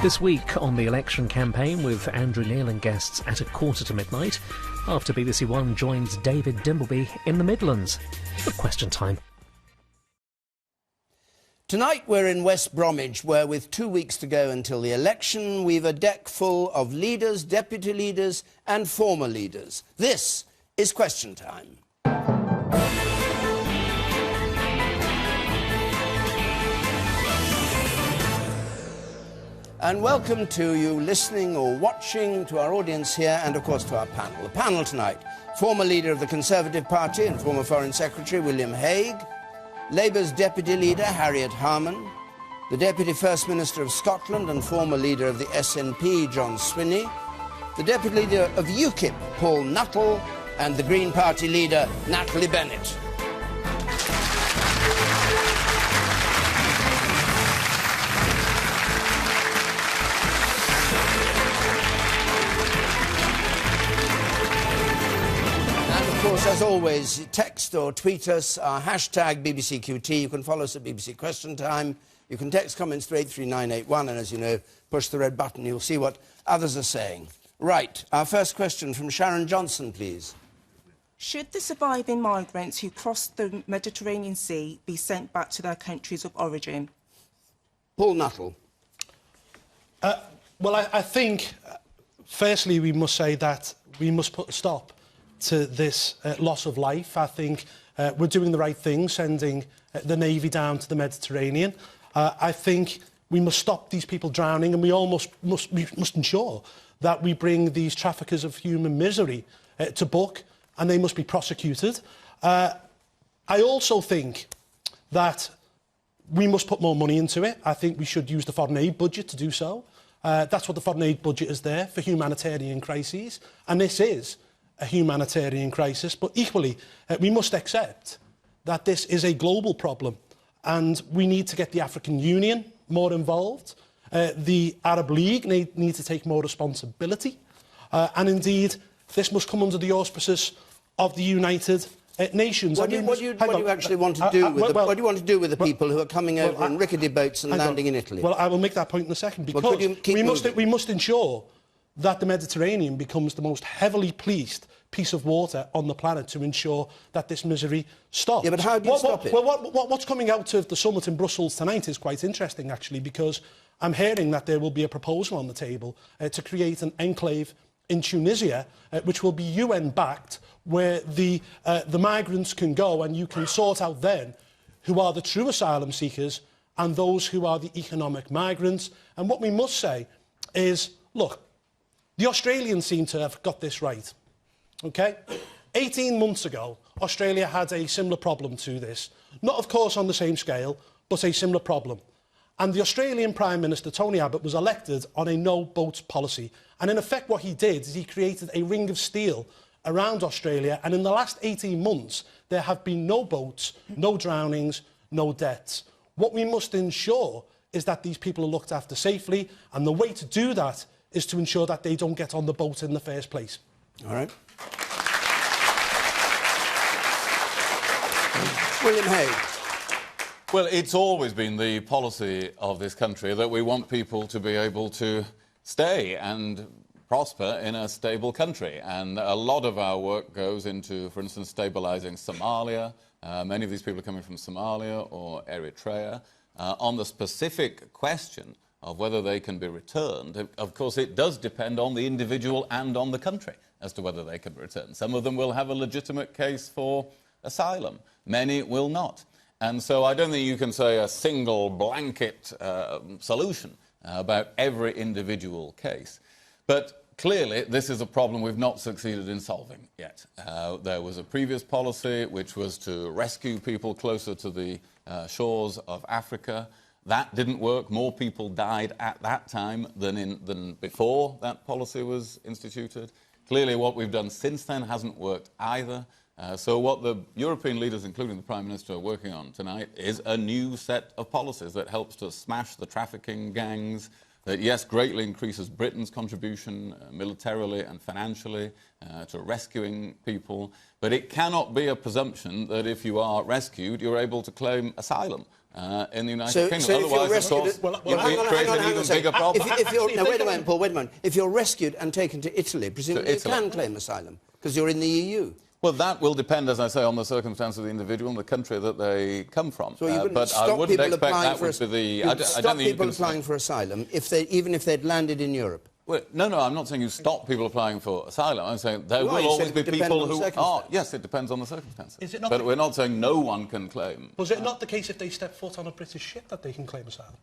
This week on the election campaign with Andrew Neil and guests at midnight, after BBC One joins David Dimbleby in the Midlands for Question Time. Tonight we're in West Bromwich, where with 2 weeks to go until the election, we've a deck full of leaders, deputy leaders and former leaders. This is Question Time. And welcome to you listening or watching, to our audience here and, of course, to our panel. The panel tonight, former leader of the Conservative Party and former Foreign Secretary William Hague, Labour's Deputy Leader Harriet Harman, the Deputy First Minister of Scotland and former leader of the SNP John Swinney, the Deputy Leader of UKIP Paul Nuttall, and the Green Party leader Natalie Bennett. Of course, as always, text or tweet us, our hashtag BBCQT. You can follow us at BBC Question Time. You can text comments to 83981, and as you know, push the red button. You'll see what others are saying. Right, our first question from Sharon Johnson, please. Should the surviving migrants who crossed the Mediterranean Sea be sent back to their countries of origin? Paul Nuttall. Well, I think, firstly, we must say that we must put a stop to this loss of life. I think we're doing the right thing, sending the Navy down to the Mediterranean. I think we must stop these people drowning, and we must ensure that we bring these traffickers of human misery to book, and they must be prosecuted. I also think that we must put more money into it. I think we should use the foreign aid budget to do so. That's what the foreign aid budget is there, for humanitarian crises, and this is a humanitarian crisis. But equally, we must accept that this is a global problem, and we need to get the African Union more involved. The Arab League need to take more responsibility, and indeed, this must come under the auspices of the United Nations. What do you actually want to do with what do you want to do with the people who are coming over in rickety boats and landing in Italy? Well, I will make that point in a second, because we must ensure that the Mediterranean becomes the most heavily policed piece of water on the planet, to ensure that this misery stops. Yeah, but how do you stop it? Well, what's coming out of the summit in Brussels tonight is quite interesting, actually, because I'm hearing that there will be a proposal on the table to create an enclave in Tunisia, which will be UN-backed, where the migrants can go, and you can sort out then who are the true asylum seekers and those who are the economic migrants. And what we must say is, look, the Australians seem to have got this right, OK? 18 months ago, Australia had a similar problem to this. Not, of course, on the same scale, but a similar problem. And the Australian Prime Minister, Tony Abbott, was elected on a no-boats policy. And in effect, what he did is he created a ring of steel around Australia. And in the last 18 months, there have been no boats, no drownings, no deaths. What we must ensure is that these people are looked after safely. And the way to do that is to ensure that they don't get on the boat in the first place. All right. William Hague. Well, it's always been the policy of this country that we want people to be able to stay and prosper in a stable country. And a lot of our work goes into, for instance, stabilising Somalia. Many of these people are coming from Somalia or Eritrea. On the specific question of whether they can be returned, of course, it does depend on the individual and on the country as to whether they can be returned. Some of them will have a legitimate case for asylum. Many will not. And so I don't think you can say a single blanket solution about every individual case. But clearly, this is a problem we've not succeeded in solving yet. There was a previous policy which was to rescue people closer to the shores of Africa. That didn't work. More people died at that time than before that policy was instituted. Clearly, what we've done since then hasn't worked either. So what the European leaders, including the Prime Minister, are working on tonight is a new set of policies that helps to smash the trafficking gangs, that, yes, greatly increases Britain's contribution militarily and financially to rescuing people. But it cannot be a presumption that if you are rescued, you're able to claim asylum in the United Kingdom. So Otherwise, of course, it creates an even bigger problem. No, wait a moment, Paul, wait a moment. If you're rescued and taken to Italy, presumably you can claim asylum, because you're in the EU. Well, that will depend, as I say, on the circumstance of the individual and the country that they come from. So you wouldn't but I stop wouldn't people expect applying that for would be the... you'd stop people applying for asylum even if they'd landed in Europe. Well, no, I'm not saying you stop people applying for asylum. I'm saying there will You always said be it depends people on the who are... circumstances. Yes, it depends on the circumstances. Is it not but we're not saying no one can claim. Was it not the case if they step foot on a British ship that they can claim asylum?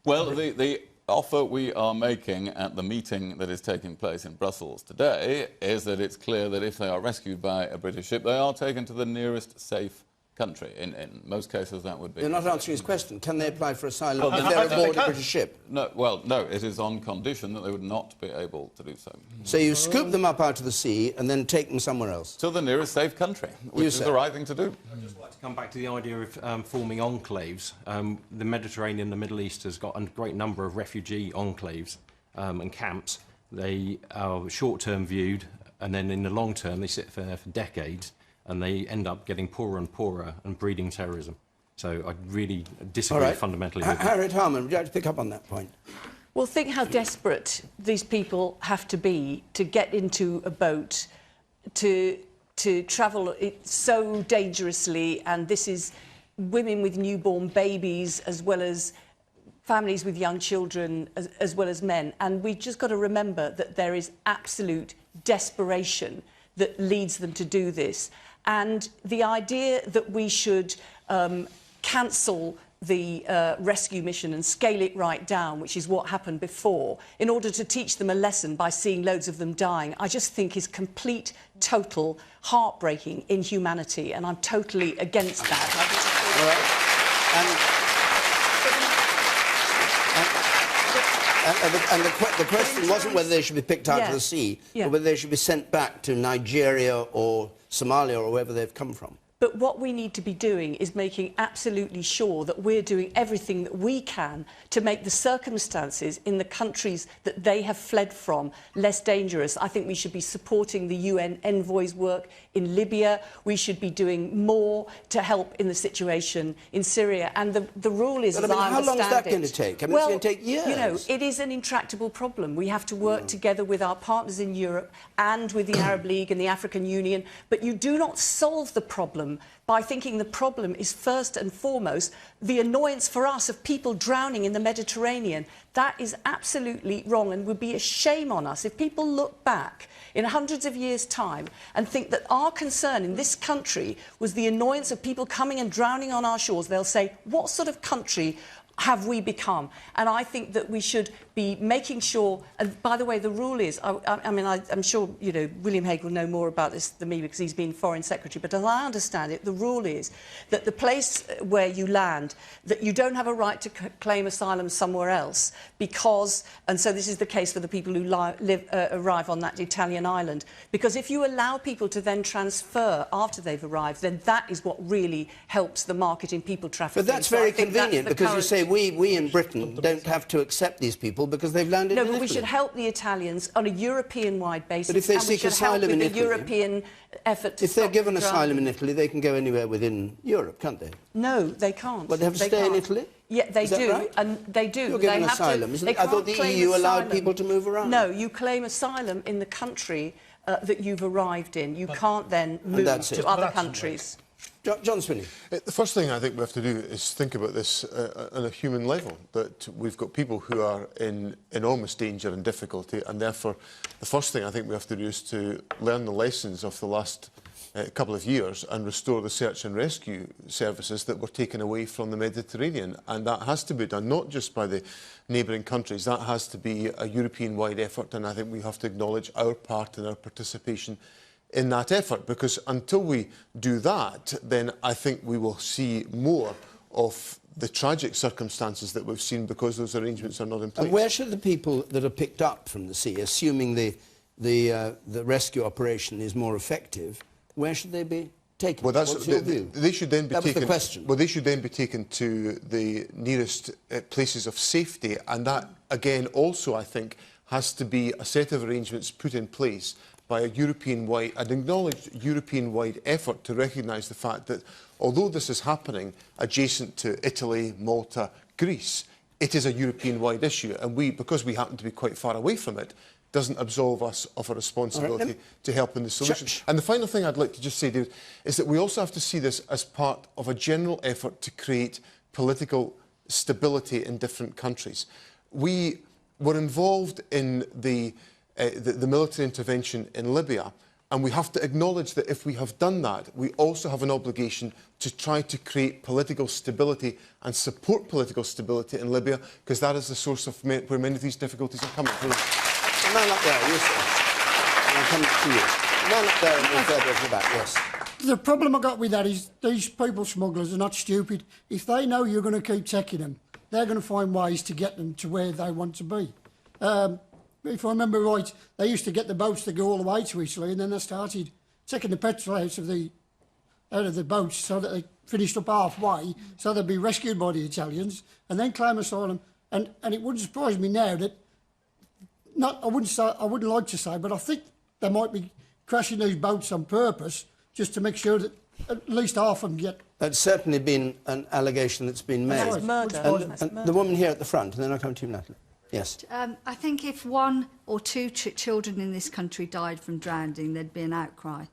Well, the offer we are making at the meeting that is taking place in Brussels today is that it's clear that if they are rescued by a British ship, they are taken to the nearest safe country. In most cases, that would be... You're not answering his question. Can they apply for asylum if they're aboard a British ship? No, well, no, it is on condition that they would not be able to do so. So you scoop them up out of the sea and then take them somewhere else? To the nearest safe country, which is the right thing to do. I'd just like to come back to the idea of forming enclaves. The Mediterranean, the Middle East, has got a great number of refugee enclaves and camps. They are short-term viewed, and then in the long term, they sit there for decades, and they end up getting poorer and poorer and breeding terrorism. So I really disagree fundamentally with that. Harriet Harman, would you like to pick up on that point? Well, think how desperate these people have to be to get into a boat, to travel it so dangerously, and this is women with newborn babies as well as families with young children as well as men. And we've just got to remember that there is absolute desperation that leads them to do this. And the idea that we should cancel the rescue mission and scale it right down, which is what happened before, in order to teach them a lesson by seeing loads of them dying, I just think is complete, total, heartbreaking inhumanity, and I'm totally against that. And the question wasn't whether they should be picked out of the sea, but whether they should be sent back to Nigeria or Somalia or wherever they've come from. But what we need to be doing is making absolutely sure that we're doing everything that we can to make the circumstances in the countries that they have fled from less dangerous. I think we should be supporting the UN envoy's work in Libya. We should be doing more to help in the situation in Syria. And the rule is, but, I mean, how long is that going to take? I mean, well, it's going to take years. You know, it is an intractable problem. We have to work together with our partners in Europe and with the Arab League and the African Union. But you do not solve the problem by thinking the problem is first and foremost the annoyance for us of people drowning in the Mediterranean. That is absolutely wrong and would be a shame on us if people look back in hundreds of years' time and think that our concern in this country was the annoyance of people coming and drowning on our shores. They'll say, what sort of country have we become? And I think that we should be making sure, and by the way, the rule is, I'm sure, you know, William Hague will know more about this than me because he's been Foreign Secretary, but as I understand it, the rule is that the place where you land, that you don't have a right to claim asylum somewhere else because, and so this is the case for the people who arrive on that Italian island, because if you allow people to then transfer after they've arrived, then that is what really helps the market in people trafficking. But that's very convenient because you say we in Britain don't have to accept these people because they've landed in Italy. No, but we should help the Italians on a European-wide basis. But if they seek asylum in Italy, European effort to if they're given asylum in Italy, they can go anywhere within Europe, can't they? No, they can't. But they have to stay in Italy? Yeah, they do, right? and they do. You're given they have asylum, to, isn't it? I thought the EU allowed people to move around. No, you claim asylum in the country that you've arrived in. You can't then move to other countries. John Swinney. The first thing I think we have to do is think about this on a human level, that we've got people who are in enormous danger and difficulty, and therefore the first thing I think we have to do is to learn the lessons of the last couple of years and restore the search and rescue services that were taken away from the Mediterranean. And that has to be done not just by the neighbouring countries, that has to be a European-wide effort, and I think we have to acknowledge our part and our participation in that effort, because until we do that, then I think we will see more of the tragic circumstances that we've seen because those arrangements are not in place. And where should the people that are picked up from the sea, assuming the rescue operation is more effective, where should they be taken? Well, What's your view? They should then be that taken. Was the question. Well, they should then be taken to the nearest places of safety, and that again also I think has to be a set of arrangements put in place by an acknowledged European-wide effort to recognise the fact that although this is happening adjacent to Italy, Malta, Greece, it is a European-wide issue, and because we happen to be quite far away from it, doesn't absolve us of a responsibility to help in the solution. And the final thing I'd like to just say, David, is that we also have to see this as part of a general effort to create political stability in different countries. We were involved in the military intervention in Libya, and we have to acknowledge that if we have done that, we also have an obligation to try to create political stability and support political stability in Libya, because that is the source of where many of these difficulties are coming from. The man up there, you sir. And I'll come to you. The man up there in the third row at the back, yes. The problem I got with that is these people smugglers are not stupid. If they know you're going to keep taking them, they're going to find ways to get them to where they want to be. If I remember right, they used to get the boats to go all the way to Italy, and then they started taking the petrol out of the boats so that they finished up halfway, so they'd be rescued by the Italians and then claim asylum. And it wouldn't surprise me now that I wouldn't like to say, but I think they might be crashing these boats on purpose just to make sure that at least half of them get... That's certainly been an allegation that's been made. That's murder. And the woman here at the front, and then I'll come to you, Nuttall. Yes. I think if one or two children in this country died from drowning, there'd be an outcry.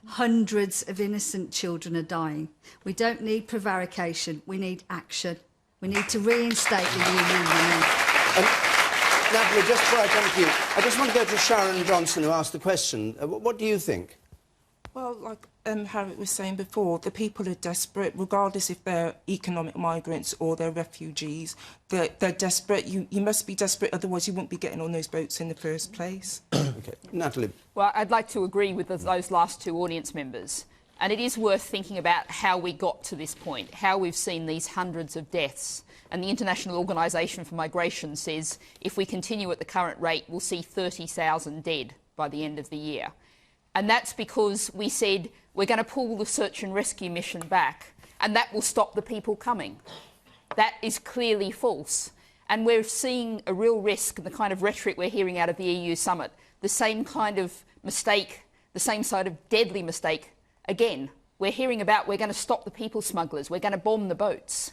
Hundreds of innocent children are dying. We don't need prevarication, we need action. We need to reinstate the Union. Natalie, just before I come to you, I just want to go to Sharon Johnson, who asked the question. What do you think? Well, like Harriet was saying before, the people are desperate, regardless if they're economic migrants or they're refugees. They're desperate. You must be desperate, otherwise you wouldn't be getting on those boats in the first place. OK. Natalie. Well, I'd like to agree with those last two audience members. And it is worth thinking about how we got to this point, how we've seen these hundreds of deaths. And the International Organisation for Migration says if we continue at the current rate, we'll see 30,000 dead by the end of the year. And that's because we said we're going to pull the search and rescue mission back, and that will stop the people coming. That is clearly false. And we're seeing a real risk, the kind of rhetoric we're hearing out of the EU summit, the same kind of mistake, the same sort of deadly mistake again. We're hearing about we're going to stop the people smugglers, we're going to bomb the boats.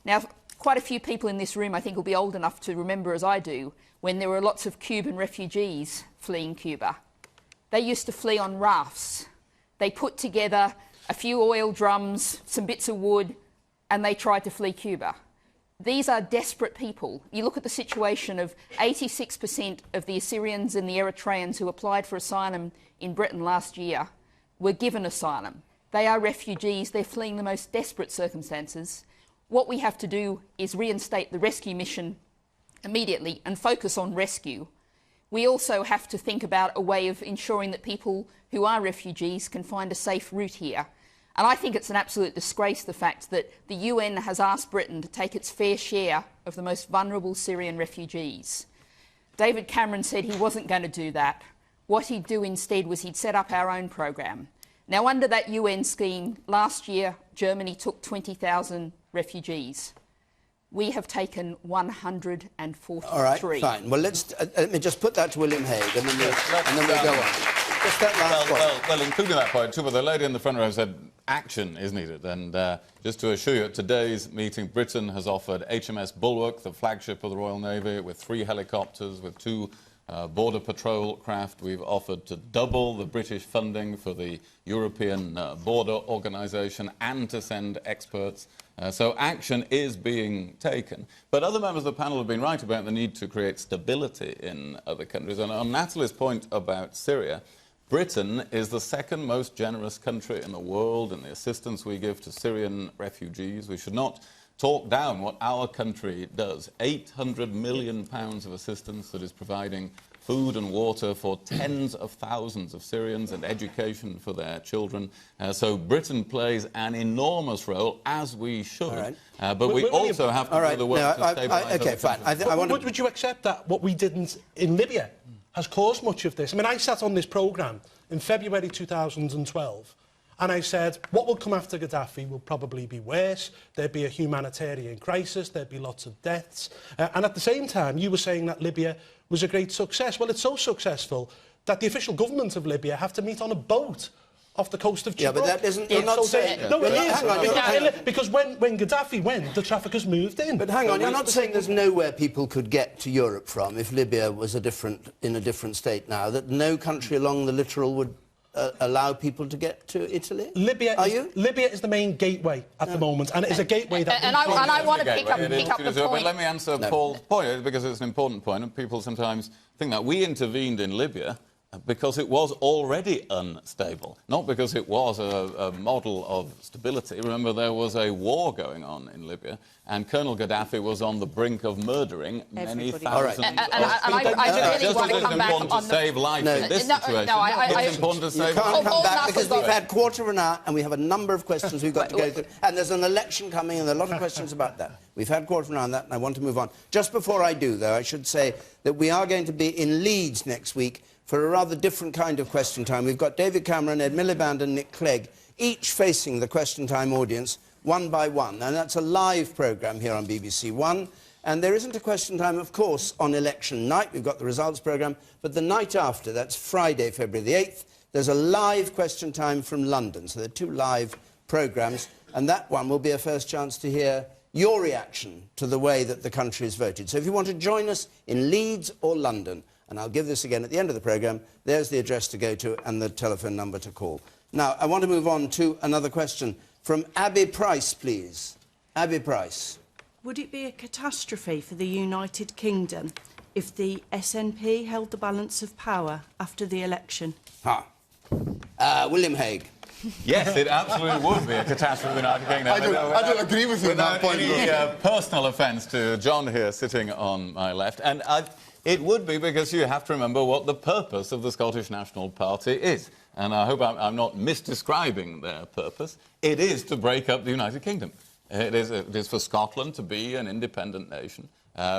Now, quite a few people in this room, I think, will be old enough to remember, as I do, when there were lots of Cuban refugees fleeing Cuba. They used to flee on rafts. They put together a few oil drums, some bits of wood, and they tried to flee Cuba. These are desperate people. You look at the situation of 86% of the Assyrians and the Eritreans who applied for asylum in Britain last year were given asylum. They are refugees. They're fleeing the most desperate circumstances. What we have to do is reinstate the rescue mission immediately and focus on rescue. We also have to think about a way of ensuring that people who are refugees can find a safe route here. And I think it's an absolute disgrace, the fact that the UN has asked Britain to take its fair share of the most vulnerable Syrian refugees. David Cameron said he wasn't going to do that. What he'd do instead was he'd set up our own programme. Now, under that UN scheme, last year, Germany took 20,000 refugees. We have taken 143. All right, fine. Well, let me just put that to William Hague, and then we'll go on. Just that last point. Well, including that point, too, but the lady in the front row said action is needed. And just to assure you, at today's meeting, Britain has offered HMS Bulwark, the flagship of the Royal Navy, with 3 helicopters, with 2 border patrol craft. We've offered to double the British funding for the European Border Organisation and to send experts. So action is being taken. But other members of the panel have been right about the need to create stability in other countries. And on Natalie's point about Syria, Britain is the second most generous country in the world in the assistance we give to Syrian refugees. We should not talk down what our country does. £800 million of assistance that is providing food and water for tens of thousands of Syrians and education for their children. So Britain plays an enormous role, as we should. Right. But we also have to do the work to stabilise. OK, fine. Would you accept that what we did in Libya has caused much of this? I mean, I sat on this programme in February 2012, and I said, what will come after Gaddafi will probably be worse. There'd be a humanitarian crisis. There'd be lots of deaths. And at the same time, you were saying that Libya was a great success. Well, it's so successful that the official government of Libya have to meet on a boat off the coast of Gibraltar. Yeah, but that isn't... You're not saying... No, it is. Hang on, because when Gaddafi went, the traffickers moved in. But hang on, you're not saying there's nowhere people could get to Europe from if Libya was in a different state now, that no country along the littoral would allow people to get to Italy? Libya is the main gateway at the moment, and it is a gateway that... And I want to pick up the point. But let me answer Paul's point, because it's an important point, and people sometimes think that we intervened in Libya because it was already unstable, not because it was a model of stability. Remember, there was a war going on in Libya, and Colonel Gaddafi was on the brink of murdering many thousands of people. I really want to come back on the... save life in this situation. It's important to save life. You can't come back because we've had quarter of an hour and we have a number of questions we've got to go through. And there's an election coming and there are a lot of questions about that. We've had quarter of an hour on that and I want to move on. Just before I do, though, I should say that we are going to be in Leeds next week for a rather different kind of question time. We've got David Cameron, Ed Miliband and Nick Clegg, each facing the question time audience one by one. And that's a live programme here on BBC One. And there isn't a question time, of course, on election night. We've got the results programme. But the night after, that's Friday, February the 8th, there's a live question time from London. So there are two live programmes. And that one will be a first chance to hear your reaction to the way that the country has voted. So if you want to join us in Leeds or London, and I'll give this again at the end of the programme, there's the address to go to and the telephone number to call. Now, I want to move on to another question from Abby Price, please. Abby Price. Would it be a catastrophe for the United Kingdom if the SNP held the balance of power after the election? William Hague. Yes, it absolutely would be a catastrophe for the United Kingdom. I don't agree with you on that point. Without any personal offence to John here sitting on my left. And it would be because you have to remember what the purpose of the Scottish National Party is. And I hope I'm not misdescribing their purpose. It is to break up the United Kingdom. It is for Scotland to be an independent nation,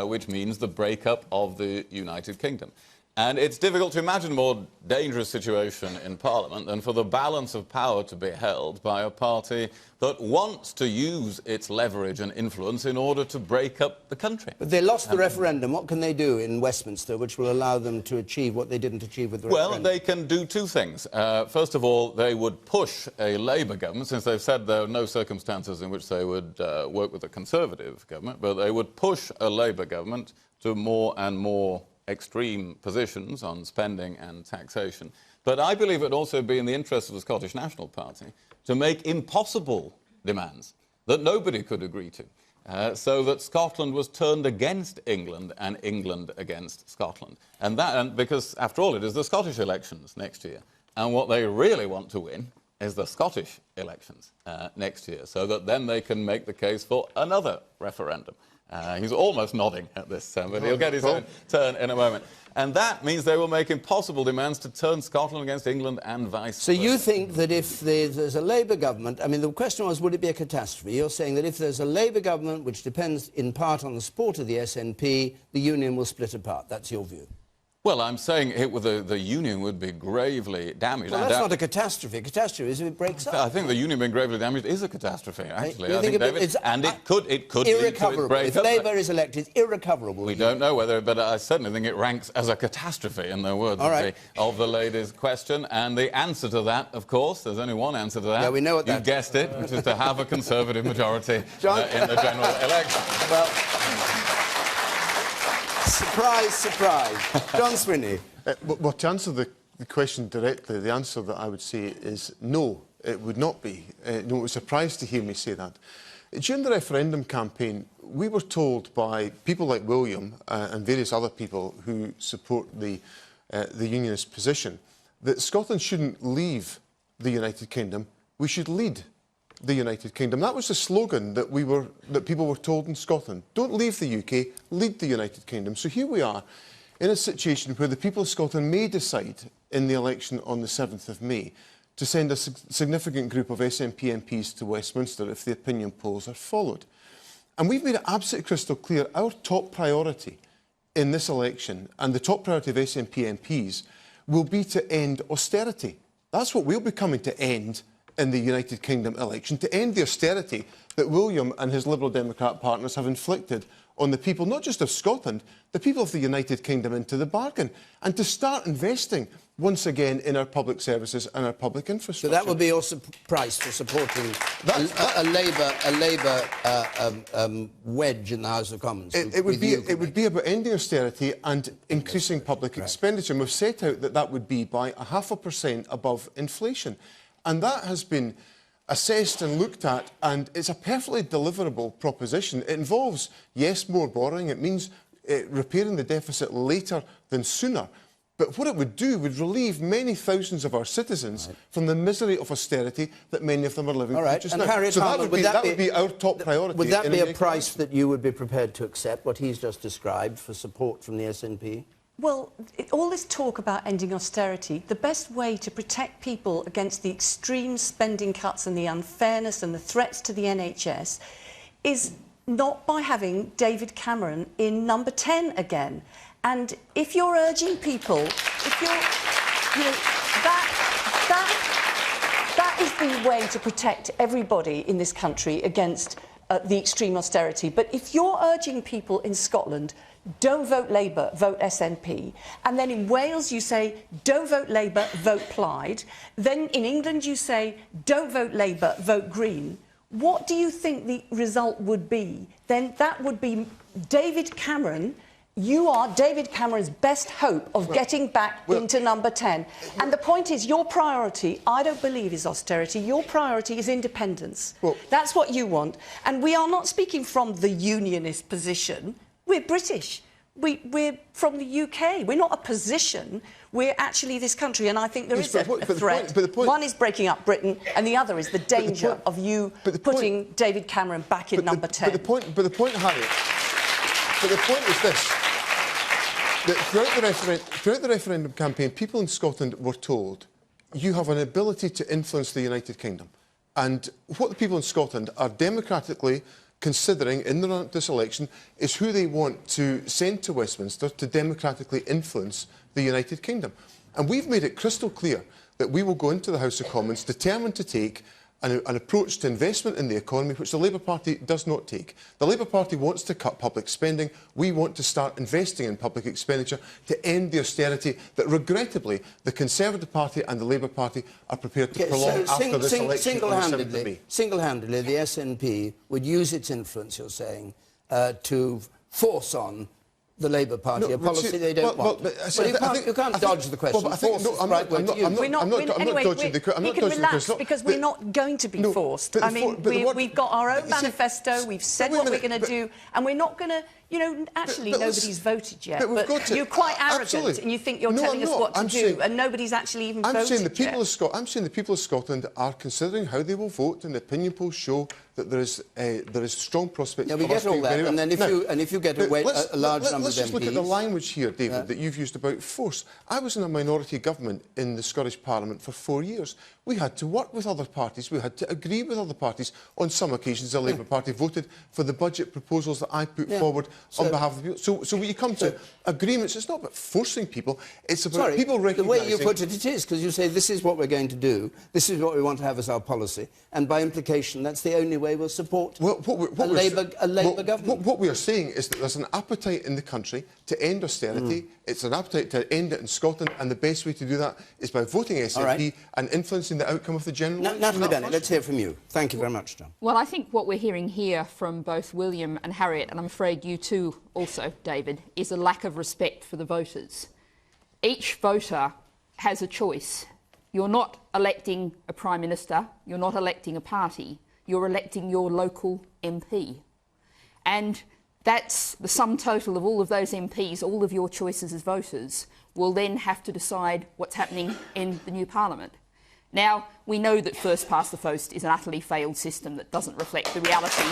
which means the breakup of the United Kingdom. And it's difficult to imagine a more dangerous situation in Parliament than for the balance of power to be held by a party that wants to use its leverage and influence in order to break up the country. But they lost the referendum. What can they do in Westminster which will allow them to achieve what they didn't achieve with the referendum? Well, they can do two things. First of all, they would push a Labour government, since they've said there are no circumstances in which they would work with a Conservative government, but they would push a Labour government to more and more extreme positions on spending and taxation. But I believe it would also be in the interest of the Scottish National Party to make impossible demands that nobody could agree to, so that Scotland was turned against England and England against Scotland. And because, after all, it is the Scottish elections next year. And what they really want to win is the Scottish elections next year, so that then they can make the case for another referendum. He's almost nodding at this, but he'll get his own turn in a moment. And that means they will make impossible demands to turn Scotland against England and vice versa. So you think that if there's a Labour government... I mean, the question was, would it be a catastrophe? You're saying that if there's a Labour government which depends in part on the support of the SNP, the Union will split apart. That's your view. Well, I'm saying the Union would be gravely damaged. Well, that's not a catastrophe. A catastrophe is if it breaks up. I think the Union being gravely damaged is a catastrophe, actually. You think David, and it could lead to it break if up. Labour is elected, irrecoverable. We don't know whether, but I certainly think it ranks as a catastrophe, in the words of the lady's question. And the answer to that, of course, there's only one answer to that. Yeah, we know what that is. You guessed it, which is to have a Conservative majority in the general election. Well, surprise, surprise. John Swinney. Well, to answer the question directly, the answer that I would say is no, it would not be. No, it was a surprise to hear me say that. During the referendum campaign, we were told by people like William and various other people who support the Unionist position that Scotland shouldn't leave the United Kingdom, we should lead the United Kingdom. That was the slogan that people were told in Scotland. Don't leave the UK, lead the United Kingdom. So here we are, in a situation where the people of Scotland may decide in the election on the 7th of May to send a significant group of SNP MPs to Westminster if the opinion polls are followed. And we've made it absolutely crystal clear our top priority in this election, and the top priority of SNP MPs, will be to end austerity. That's what we'll be coming to end in the United Kingdom election, to end the austerity that William and his Liberal Democrat partners have inflicted on the people, not just of Scotland, the people of the United Kingdom into the bargain, and to start investing once again in our public services and our public infrastructure. So that would be your price for supporting a Labour wedge in the House of Commons. It would be about ending austerity and increasing public expenditure. And we've set out that would be by 0.5% above inflation. And that has been assessed and looked at, and it's a perfectly deliverable proposition. It involves, yes, more borrowing. It means repairing the deficit later than sooner. But what it would do would relieve many thousands of our citizens from the misery of austerity that many of them are living through just now. Harriet So Harman, that would be our top priority. Would that be a price that you would be prepared to accept, what he's just described, for support from the SNP? Well, all this talk about ending austerity, the best way to protect people against the extreme spending cuts and the unfairness and the threats to the NHS is not by having David Cameron in number 10 again. And if you're urging people, if you're, you know, that is the way to protect everybody in this country against the extreme austerity. But if you're urging people in Scotland, don't vote Labour, vote SNP, and then in Wales you say, don't vote Labour, vote Plaid, then in England you say, don't vote Labour, vote Green, what do you think the result would be? Then that would be David Cameron. You are David Cameron's best hope of getting back into number 10. And the point is, your priority, I don't believe, is austerity. Your priority is independence. That's what you want. And we are not speaking from the unionist position. We're British. We're from the UK. We're not a position. We're actually this country. And I think there is a threat. One is breaking up Britain, and the other is the danger of you putting David Cameron back in number 10. But the point, Harriet, but the point is this. That throughout the referendum campaign, people in Scotland were told, you have an ability to influence the United Kingdom. And what the people in Scotland are democratically considering in the run-up to this election is who they want to send to Westminster to democratically influence the United Kingdom. And we've made it crystal clear that we will go into the House of Commons determined to take an approach to investment in the economy which the Labour Party does not take. The Labour Party wants to cut public spending. We want to start investing in public expenditure to end the austerity that, regrettably, the Conservative Party and the Labour Party are prepared to prolong after this election on the 7th of May. Single-handedly, the SNP would use its influence, you're saying, to force on the Labour Party a policy they don't want. You can't dodge the question. I'm not dodging the question. We can relax because we're not going to be forced. I mean, we've got our own manifesto, we've said what we're going to do, and we're not going to, you know, actually nobody's voted yet. But you're quite arrogant and you think you're telling us what to do, and nobody's actually even voted yet. I'm saying the people of Scotland are considering how they will vote, and the opinion polls show that there is strong prospects. Yeah, we get all that, and then if you get a large number of MPs... Let's just look at the language here, David, that you've used about force. I was in a minority government in the Scottish Parliament for 4 years. We had to work with other parties. We had to agree with other parties. On some occasions, the Labour Party voted for the budget proposals that I put forward on behalf of the people. So when you come to agreements, it's not about forcing people. It's about people recognising... The way you put it is, because you say this is what we're going to do, this is what we want to have as our policy, and by implication, that's the only way we'll support a Labour government. What we are saying is that there's an appetite in the country to end austerity. It's an appetite to end it in Scotland, and the best way to do that is by voting SNP and influencing the outcome of the general election. Natalie Bennett, let's hear from you. Thank you very much, John. Well, I think what we're hearing here from both William and Harriet, and I'm afraid you too also, David, is a lack of respect for the voters. Each voter has a choice. You're not electing a Prime Minister, you're not electing a party, you're electing your local MP. And that's the sum total of all of those MPs, all of your choices as voters, will then have to decide what's happening in the new Parliament. Now, we know that first past the post is an utterly failed system that doesn't reflect the reality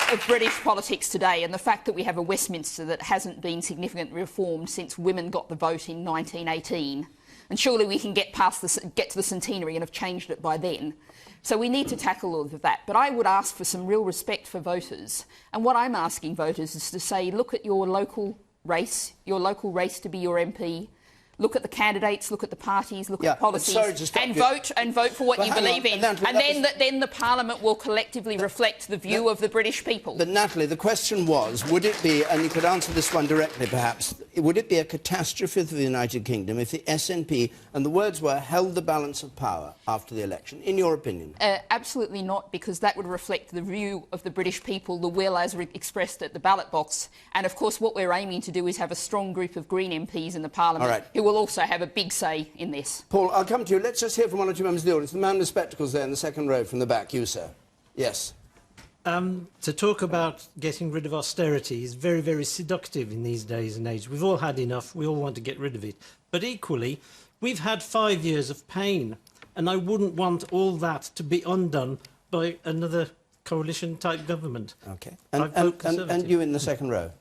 of British politics today, and the fact that we have a Westminster that hasn't been significantly reformed since women got the vote in 1918. And surely we can get to the centenary and have changed it by then. So we need to tackle all of that. But I would ask for some real respect for voters. And what I'm asking voters is to say, look at your local race to be your MP. look at the candidates, look at the parties, look at the policies, sorry to stop and vote for what you believe in. Natalie, then the Parliament will collectively reflect the view of the British people. But Natalie, the question was, would it be, and you could answer this one directly perhaps, would it be a catastrophe for the United Kingdom if the SNP, and the words were, held the balance of power after the election, in your opinion? Absolutely not, because that would reflect the view of the British people, the will as expressed at the ballot box. And of course what we're aiming to do is have a strong group of Green MPs in the Parliament who will also have a big say in this. Paul, I'll come to you. Let's just hear from one or two members of the audience. The man with spectacles there in the second row from the back. You, sir. Yes. To talk about getting rid of austerity is very, very seductive in these days and age. We've all had enough. We all want to get rid of it. But equally, we've had 5 years of pain, and I wouldn't want all that to be undone by another coalition-type government. OK. And you in the second row.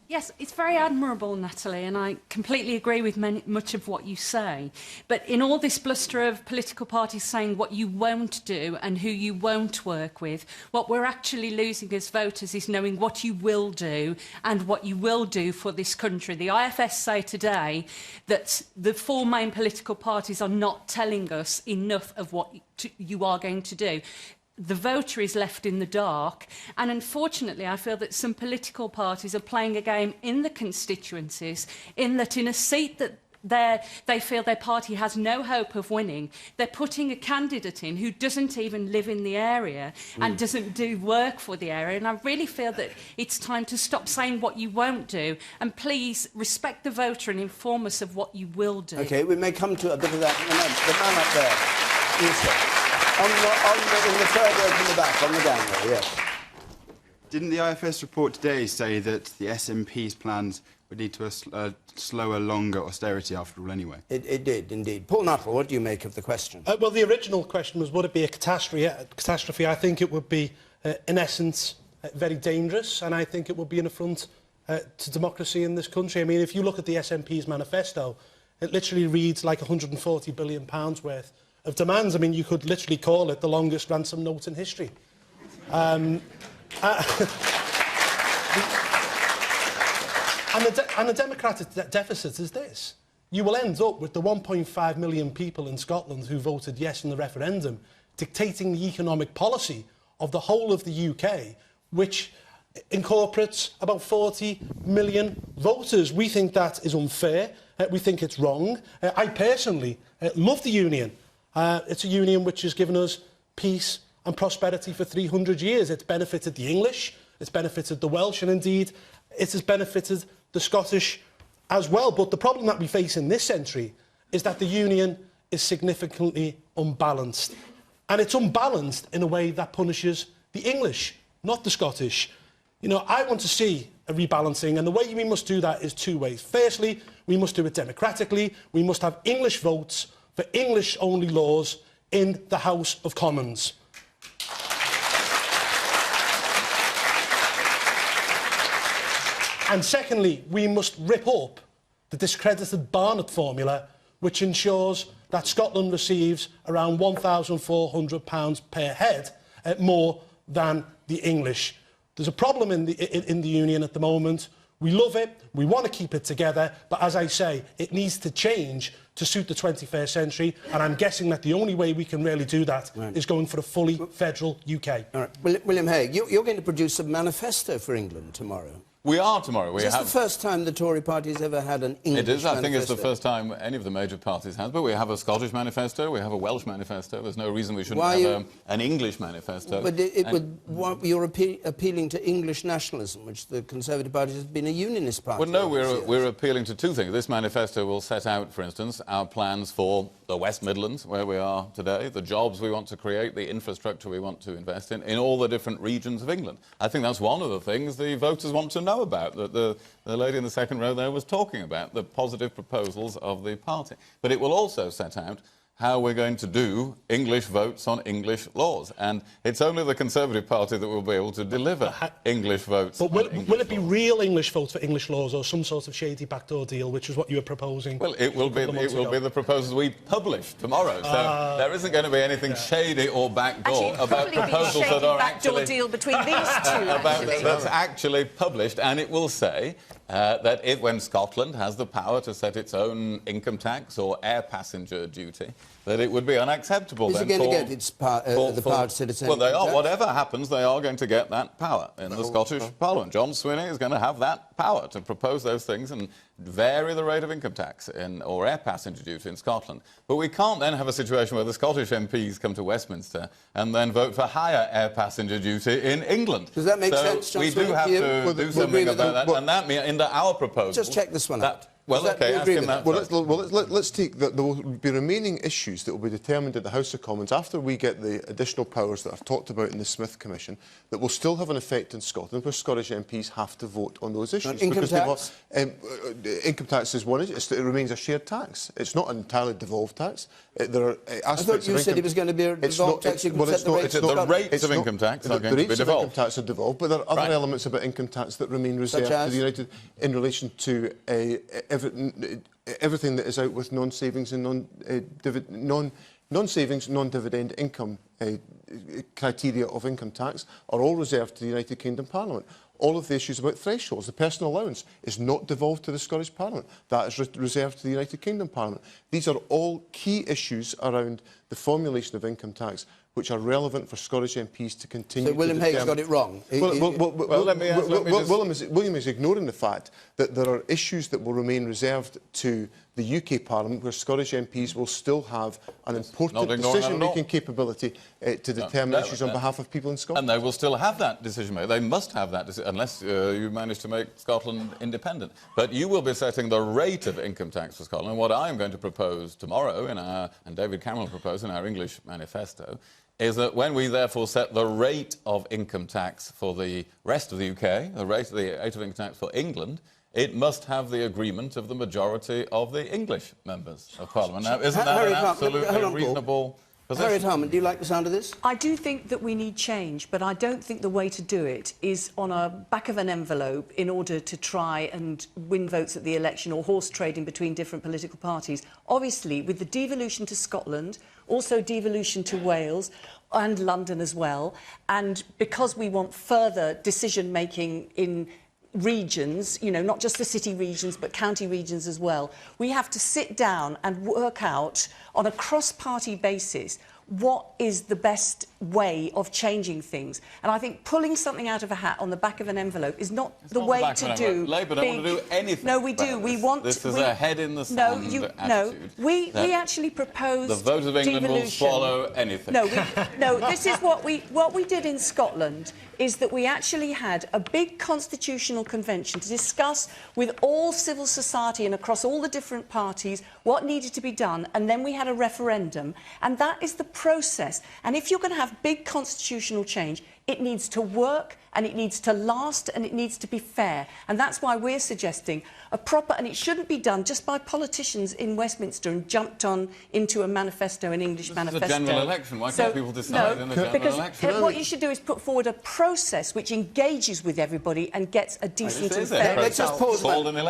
Yes, it's very admirable, Natalie, and I completely agree with much of what you say. But in all this bluster of political parties saying what you won't do and who you won't work with, what we're actually losing as voters is knowing what you will do and what you will do for this country. The IFS say today that the four main political parties are not telling us enough of what you are going to do. The voter is left in the dark, and unfortunately I feel that some political parties are playing a game in the constituencies, in that in a seat that they feel their party has no hope of winning, they're putting a candidate in who doesn't even live in the area and doesn't do work for the area. And I really feel that it's time to stop saying what you won't do, and please respect the voter and inform us of what you will do. OK, we may come to a bit of that. The man up there. Yes, sir. In the third row from the back, on the gangway, yes. Didn't the IFS report today say that the SNP's plans would lead to a slower, longer austerity after all anyway? It did, indeed. Paul Nuttall, what do you make of the question? Well, the original question was, would it be a catastrophe? I think it would be, in essence, very dangerous, and I think it would be an affront to democracy in this country. I mean, if you look at the SNP's manifesto, it literally reads like £140 billion worth of demands. I mean, you could literally call it the longest ransom note in history. And the democratic deficit is this. You will end up with the 1.5 million people in Scotland who voted yes in the referendum dictating the economic policy of the whole of the UK, which incorporates about 40 million voters. We think that is unfair. We think it's wrong. I personally love the union. It's a union which has given us peace and prosperity for 300 years. It's benefited the English, it's benefited the Welsh, and indeed it has benefited the Scottish as well. But the problem that we face in this century is that the union is significantly unbalanced. And it's unbalanced in a way that punishes the English, not the Scottish. You know, I want to see a rebalancing, and the way we must do that is two ways. Firstly, we must do it democratically. We must have English votes for English-only laws in the House of Commons. And secondly, we must rip up the discredited Barnett formula, which ensures that Scotland receives around £1,400 per head more than the English. There's a problem in the union at the moment. We love it, we want to keep it together, but as I say, it needs to change to suit the 21st century, and I'm guessing that the only way we can really do that is going for a fully federal UK. All right. William Hague, you're going to produce a manifesto for England tomorrow. We are tomorrow. Is this the first time the Tory party has ever had an English manifesto? It is. I think it's the first time any of the major parties has. But we have a Scottish manifesto, we have a Welsh manifesto. There's no reason we shouldn't have an English manifesto. But you're appealing to English nationalism, which the Conservative Party has been a unionist party. Well, no, we're appealing to two things. This manifesto will set out, for instance, our plans for the West Midlands, where we are today, the jobs we want to create, the infrastructure we want to invest in all the different regions of England. I think that's one of the things the voters want to know about, that the lady in the second row there was talking about, the positive proposals of the party. But it will also set out how we're going to do English votes on English laws. And it's only the Conservative Party that will be able to deliver English votes. But will it be real English votes for English laws, or some sort of shady backdoor deal, which is what you were proposing? Well, it will be the proposals we publish tomorrow. So there isn't going to be anything shady or backdoor about proposals that are actually deal between these two. That's actually published, and it will say that when Scotland has the power to set its own income tax or air passenger duty, that it would be unacceptable. Is it going to get its power to set its own Well, they income are. tax? Whatever happens, they are going to get that power in the Scottish Parliament. John Swinney is going to have that power to propose those things and vary the rate of income tax or air passenger duty in Scotland. But we can't then have a situation where the Scottish MPs come to Westminster and then vote for higher air passenger duty in England. Does that make sense, John We do Swinney, have to you? to do something about that, and that means, under our proposal... Just check this one out. Well, okay, ask him that first. Let's take that. There will be remaining issues that will be determined at the House of Commons after we get the additional powers that are talked about in the Smith Commission that will still have an effect in Scotland, where Scottish MPs have to vote on those issues. Income tax? Income tax is one issue. It remains a shared tax. It's not an entirely devolved tax. There are aspects I thought you said it was going to be a devolved tax. You could set the rates. The rates of income tax are going to be devolved. The rates of income tax are devolved, but there are other elements about income tax that remain reserved to the United in relation to everything that is out with non-savings and non-savings, non-dividend income criteria of income tax are all reserved to the United Kingdom Parliament. All of the issues about thresholds, the personal allowance, is not devolved to the Scottish Parliament. That is reserved to the United Kingdom Parliament. These are all key issues around the formulation of income tax which are relevant for Scottish MPs to continue So William Hague's got it wrong? William is ignoring the fact that there are issues that will remain reserved to the UK Parliament where Scottish MPs will still have an important decision-making capability to determine issues on behalf of people in Scotland. And they will still have that decision-making. They must have that unless you manage to make Scotland independent. But you will be setting the rate of income tax for Scotland. What I am going to propose tomorrow, and David Cameron will propose in our English manifesto, is that when we therefore set the rate of income tax for the rest of the UK, the rate of income tax for England, it must have the agreement of the majority of the English members of Parliament. Now, isn't that an absolutely reasonable position? Harriet Harman, do you like the sound of this? I do think that we need change, but I don't think the way to do it is on a back of an envelope in order to try and win votes at the election or horse trading between different political parties. Obviously, with the devolution to Scotland, also devolution to Wales and London as well, and because we want further decision-making in regions, you know, not just the city regions but county regions as well, we have to sit down and work out on a cross-party basis what is the best way of changing things. And I think pulling something out of a hat on the back of an envelope is not the way to do. Labour don't want to do anything. No, we do. We want. This is a head in the sand attitude. No, we actually proposed. The vote of England devolution. will swallow anything. No, this is what we did in Scotland. Is that we actually had a big constitutional convention to discuss with all civil society and across all the different parties what needed to be done, and then we had a referendum, and that is the process. And if you're going to have big constitutional change, it needs to work, and it needs to last, and it needs to be fair. And that's why we're suggesting a proper, and it shouldn't be done just by politicians in Westminster and jumped on into a manifesto, an English manifesto. It's a general election. Why can't people decide in a general election? What you should do is put forward a process which engages with everybody and gets a decent and fair result. Let's just pause a minute.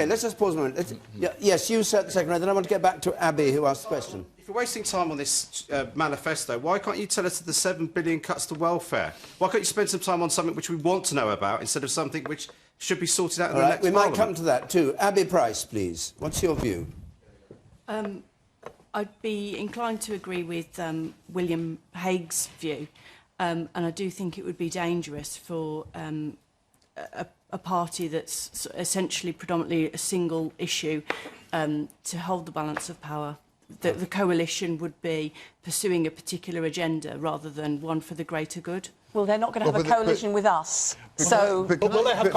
Let's just pause a minute. Yes, you said the second round, then I want to get back to Abby, who asked the question. If you're wasting time on this manifesto, why can't you tell us the 7 billion cuts to welfare? Why can't you spend some time on something which we want to know about instead of something which should be sorted out in the next We Parliament? might come to that too. Abby Price, please. What's your view? I'd be inclined to agree with William Hague's view, and I do think it would be dangerous for a party that's essentially predominantly a single issue to hold the balance of power. The coalition would be pursuing a particular agenda rather than one for the greater good. Well, they're not going to have a coalition with us. So, we having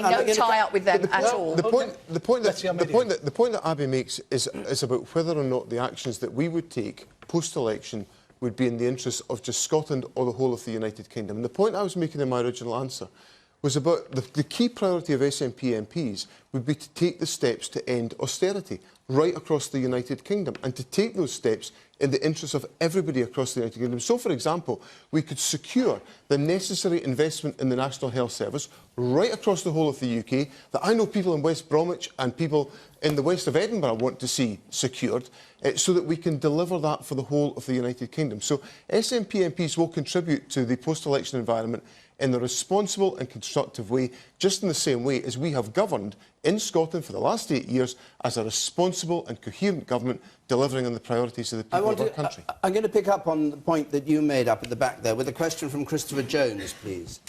no tie-up with them at all. The point that Abby makes is about whether or not the actions that we would take post-election would be in the interests of just Scotland or the whole of the United Kingdom. And the point I was making in my original answer was about the key priority of SNP MPs would be to take the steps to end austerity right across the United Kingdom and to take those steps in the interests of everybody across the United Kingdom. So, for example, we could secure the necessary investment in the National Health Service right across the whole of the UK that I know people in West Bromwich and people in the west of Edinburgh want to see secured, so that we can deliver that for the whole of the United Kingdom. So SNP MPs will contribute to the post-election environment in a responsible and constructive way, just in the same way as we have governed in Scotland for the last 8 years as a responsible and coherent government delivering on the priorities of the people of our country. I'm going to pick up on the point that you made up at the back there with a question from Christopher Jones, please.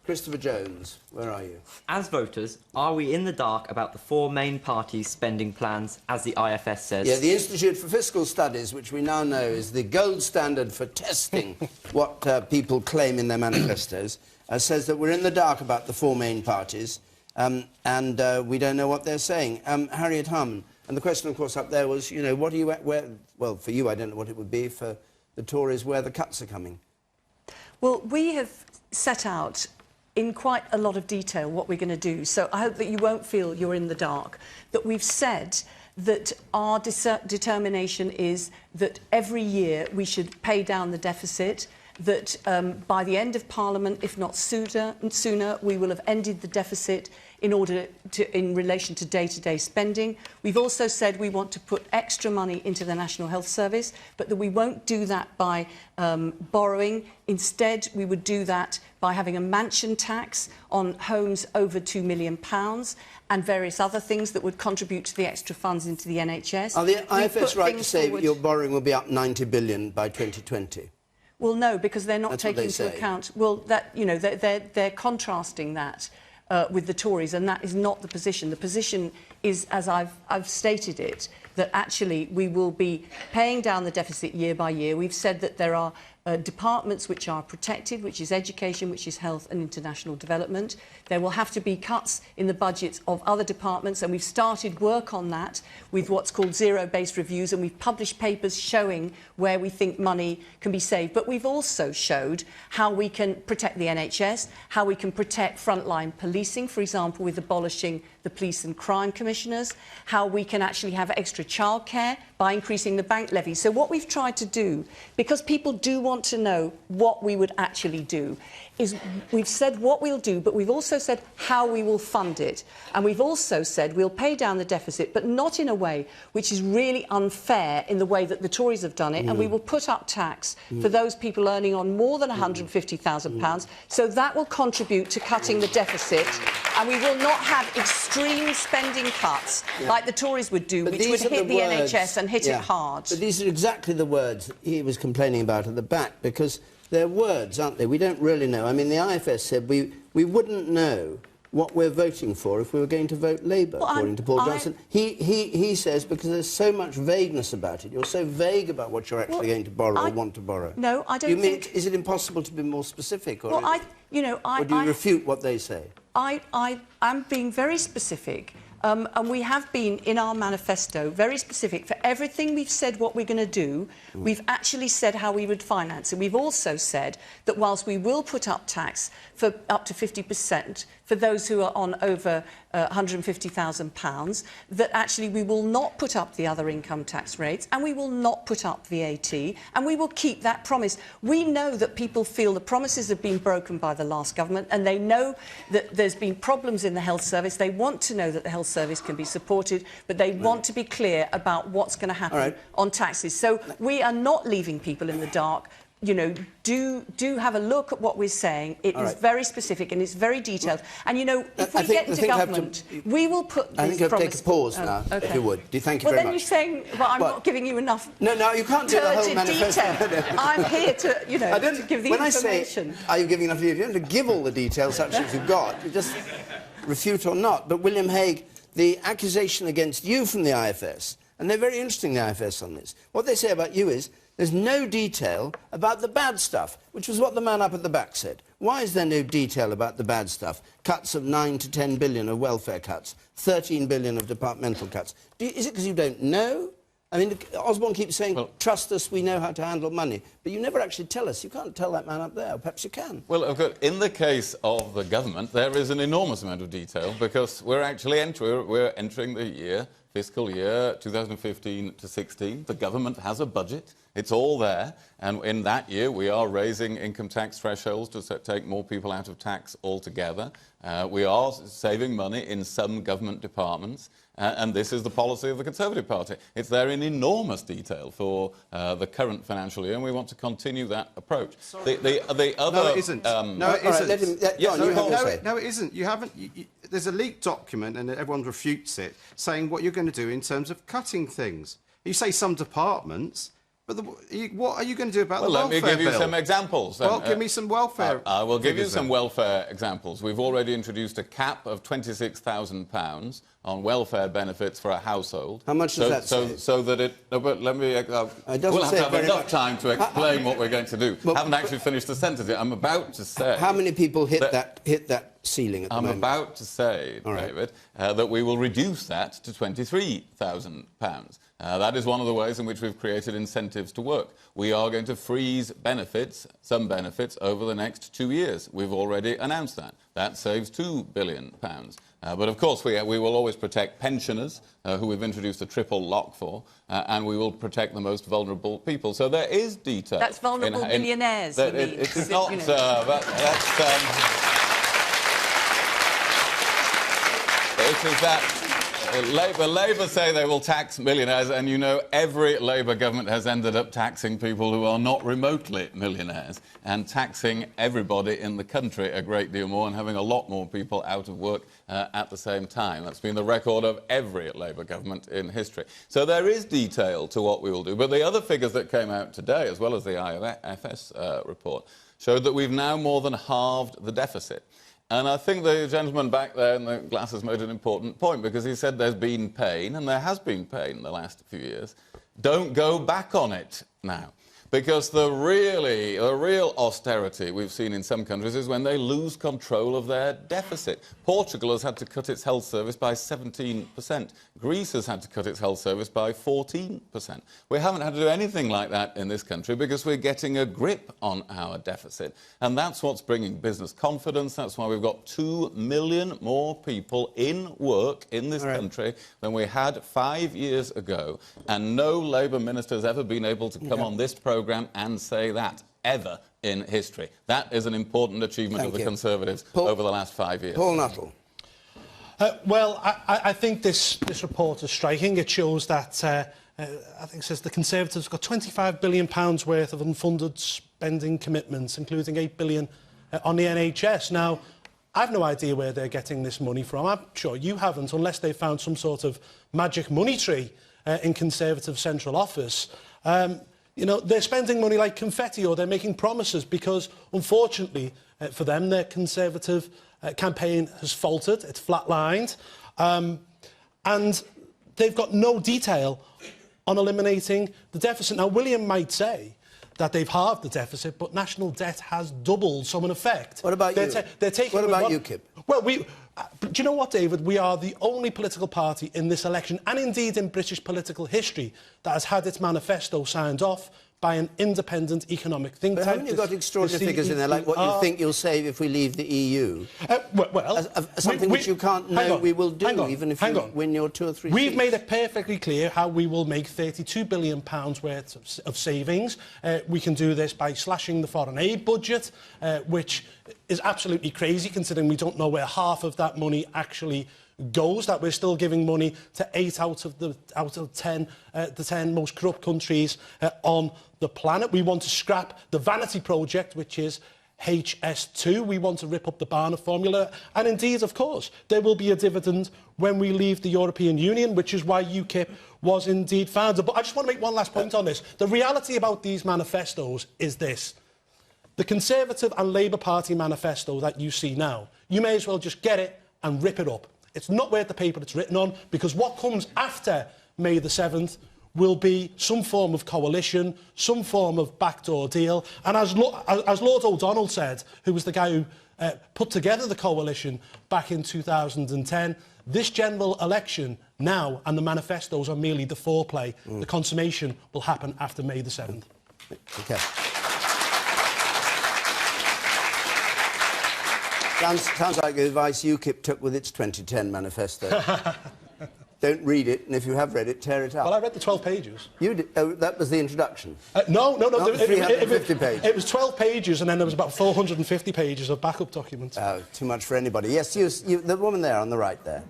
Christopher Jones, where are you? As voters, are we in the dark about the four main parties' spending plans, as the IFS says? Yeah, the Institute for Fiscal Studies, which we now know is the gold standard for testing what people claim in their manifestos, says that we're in the dark about the four main parties, and we don't know what they're saying. Harriet Harman, and the question, of course, up there was, you know, what are you at, where, well, for you, I don't know what it would be, for the Tories, where the cuts are coming. Well, we have set out in quite a lot of detail what we're going to do. So I hope that you won't feel you're in the dark. That we've said that our determination is that every year we should pay down the deficit, that by the end of Parliament, if not sooner, we will have ended the deficit in relation to day-to-day spending. We've also said we want to put extra money into the National Health Service, but that we won't do that by borrowing. Instead, we would do that by having a mansion tax on homes over £2 million and various other things that would contribute to the extra funds into the NHS. Are the IFS right to say your borrowing will be up 90 billion by 2020? Well, no, because they're not taking into account. Well, that, you know, they're contrasting that with the Tories, and that is not the position. The position is, as I've stated it, that actually we will be paying down the deficit year by year. We've said that there are departments which are protected, which is education, which is health and international development. There will have to be cuts in the budgets of other departments, and we've started work on that with what's called zero-based reviews, and we've published papers showing where we think money can be saved. But we've also showed how we can protect the NHS, how we can protect frontline policing, for example, with abolishing the police and crime commissioners, how we can actually have extra childcare by increasing the bank levy. So what we've tried to do, because people do want to know what we would actually do, is we've said what we'll do, but we've also said how we will fund it. And we've also said we'll pay down the deficit, but not in a way which is really unfair in the way that the Tories have done it. And we will put up tax for those people earning on more than £150,000. So that will contribute to cutting the deficit. And we will not have extreme spending cuts like the Tories would do, which would hit the NHS and hit it hard. But these are exactly the words he was complaining about at the back, because they're words, aren't they? We don't really know. I mean, the IFS said we wouldn't know what we're voting for if we were going to vote Labour, according to Paul Johnson. He says because there's so much vagueness about it. You're so vague about what you're actually going to borrow or want to borrow. No, I don't think... Is it impossible to be more specific? Or Well, or do you refute what they say? I'm being very specific. And we have been, in our manifesto, very specific. For everything we've said what we're going to do, we've actually said how we would finance it. We've also said that whilst we will put up tax for up to 50% for those who are on over £150,000, that actually we will not put up the other income tax rates, and we will not put up VAT, and we will keep that promise. We know that people feel the promises have been broken by the last government, and they know that there's been problems in the health service. They want to know that the health service can be supported, but they want to be clear about what's going to happen on taxes. So we are not leaving people in the dark. You know, do have a look at what we're saying. It is very specific and it's very detailed. And, you know, if we get into government, we will put this I think you have to take a pause now, if you would. Thank you very much. Well, then you're saying, well, I'm not giving you enough No, you can't do the whole manifesto. I'm here to, you know, to give the when information. I say, are you giving enough? You don't have to give all the details such as you've got. You just refute or not. But, William Hague, the accusation against you from the IFS, and they're very interesting, the IFS, on this, what they say about you is there's no detail about the bad stuff, which was what the man up at the back said. Why is there no detail about the bad stuff? Cuts of 9 to 10 billion of welfare cuts, 13 billion of departmental cuts. Is it because you don't know? I mean, Osborne keeps saying, trust us, we know how to handle money. But you never actually tell us. You can't tell that man up there. Perhaps you can. Well, of course, in the case of the government, there is an enormous amount of detail because we're actually entering the year, fiscal year 2015 to 16. The government has a budget. It's all there. And in that year, we are raising income tax thresholds to take more people out of tax altogether. We are saving money in some government departments. And this is the policy of the Conservative Party. It's there in enormous detail for the current financial year, and we want to continue that approach. The other, no, it isn't. No, it isn't. No, it isn't. You haven't. There's a leaked document, and everyone refutes it, saying what you're going to do in terms of cutting things. You say some departments. But what are you going to do about the welfare bill? Let me give you some examples. Well, give me some welfare. I will give you some welfare examples. We've already introduced a cap of £26,000 on welfare benefits for a household. How much does that say? So that it... No, but let me... we'll have to have enough time to explain what we're going to do. I haven't actually finished the sentence yet. I'm about to say... How many people hit that ceiling at the moment? I'm about to say, David, that we will reduce that to £23,000. That is one of the ways in which we've created incentives to work. We are going to freeze benefits, some benefits, over the next 2 years. We've already announced that. That saves £2 billion. But of course, we will always protect pensioners, who we've introduced a triple lock for, and we will protect the most vulnerable people. So there is detail. That's vulnerable millionaires. It's not... It is that... Labour say they will tax millionaires, and you know every Labour government has ended up taxing people who are not remotely millionaires and taxing everybody in the country a great deal more and having a lot more people out of work at the same time. That's been the record of every Labour government in history. So there is detail to what we will do. But the other figures that came out today, as well as the IFS report, showed that we've now more than halved the deficit. And I think the gentleman back there in the glasses made an important point, because he said there's been pain, and there has been pain in the last few years. Don't go back on it now. Because the real austerity we've seen in some countries is when they lose control of their deficit. Portugal has had to cut its health service by 17%. Greece has had to cut its health service by 14%. We haven't had to do anything like that in this country because we're getting a grip on our deficit. And that's what's bringing business confidence. That's why we've got 2 million more people in work in this country than we had 5 years ago. And no Labour minister has ever been able to come on this programme and say that, ever in history. That is an important achievement of the Conservatives over the last 5 years. Paul Nuttall. Well, I think this report is striking. It shows that, I think it says the Conservatives got £25 billion worth of unfunded spending commitments, including £8 billion on the NHS. Now, I've no idea where they're getting this money from. I'm sure you haven't, unless they found some sort of magic money tree in Conservative central office. You know, they're spending money like confetti, or they're making promises, because, unfortunately, for them, their Conservative campaign has faltered, it's flatlined, and they've got no detail on eliminating the deficit. Now, William might say that they've halved the deficit, but national debt has doubled, so in effect... What about you? They're taking what about UKIP? Well, do you know what, David? We are the only political party in this election, and indeed in British political history, that has had its manifesto signed off by an independent economic think tank. But haven't you got extraordinary figures in there, like what you think you'll save if we leave the EU? Something which you can't know we will do, even if you win your 2 or 3 We've seats. made it perfectly clear how we will make £32 billion worth of savings. We can do this by slashing the foreign aid budget, which is absolutely crazy, considering we don't know where half of that money actually goes, that we're still giving money to 8 out of 10, the 10 most corrupt countries on the planet. We want to scrap the vanity project, which is HS2. We want to rip up the Barner formula. And indeed, of course, there will be a dividend when we leave the European Union, which is why UKIP was indeed founded. But I just want to make one last point on this. The reality about these manifestos is this. The Conservative and Labour Party manifesto that you see now, you may as well just get it and rip it up. It's not worth the paper it's written on, because what comes after May the 7th will be some form of coalition, some form of backdoor deal. And as Lord O'Donnell said, who was the guy who put together the coalition back in 2010, this general election now and the manifestos are merely the foreplay. The consummation will happen after May the 7th. Okay. Sounds like the advice UKIP took with its 2010 manifesto. Don't read it, and if you have read it, tear it up. Well, I read the 12 pages. You did? Oh, that was the introduction? No. Not 350 pages. It was 12 pages, and then there was about 450 pages of backup documents. Oh, too much for anybody. Yes, you, the woman there on the right there.